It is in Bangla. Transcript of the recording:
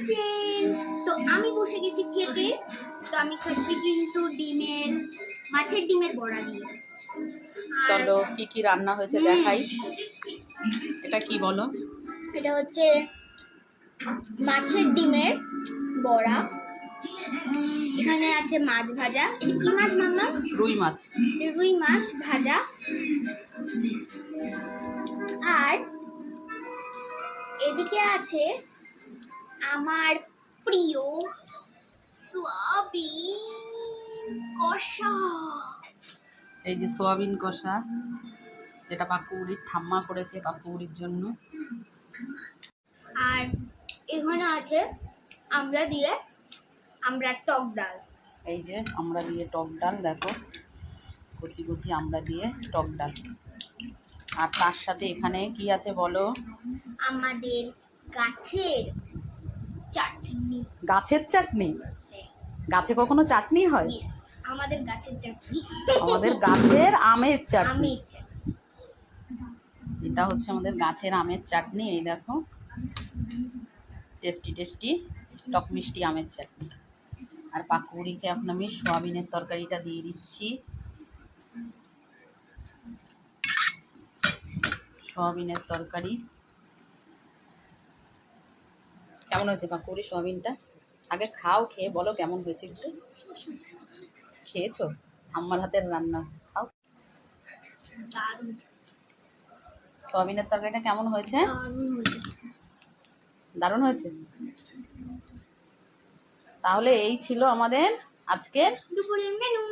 ফ্রেন্ডস, তো আমি বসে গেছি খেতে। তো আমি খাচ্ছি কিন্তু মাছের ডিমের বড়া দিয়ে। চলো কি কি রান্না হয়েছে দেখাই। এটা কি বলো? এটা হচ্ছে মাছের ডিমের বড়া। এখানে আছে মাছ ভাজা। এটা কি মাছ মাম্মা? রুই মাছ। রুই মাছ ভাজা। আর এদিকে আছে আমার প্রিয় সোয়াবিন কষা। এই যে সোয়াবিন কষা, যেটা পাকুড়ির ঠাম্মা করেছে পাকুড়ির জন্য। আর এখানে আছে আমরা টক ডাল। এই যে আমরা দিয়ে টক ডাল, দেখো কচি কচি আমরা দিয়ে টক ডাল। আর তার সাথে এখানে কি আছে বলো? আমাদের গাছের চাটনি। গাছের চাটনি? গাছে কখনো চাটনি হয়? Yes, আমাদের গাছের চাটনি। আমাদের গাছের আমের চাটনি। আমের চাটনি। এটা হচ্ছে আমাদের গাছের আমের চাটনি। এই দেখো টেস্টি টেস্টি টক মিষ্টি আমের চাটনি। আর পাকুড়িকে এখন আমি সোয়াবিনের তরকারিটা দিয়ে দিচ্ছি। সোয়াবিনের তরকারি কেমন হয়েছে পাকুড়ি সোয়াবিনটা? আগে খাও, খেয়ে বলো কেমন হয়েছে একটু। খেয়েছো? আম্মার হাতের রান্না, খাও। দারুণ সোয়াবিনের তরকারিটা কেমন হয়েছে? দারুণ হয়েছে। তাহলে এই ছিল আমাদের আজকের দুপুরের মেনু।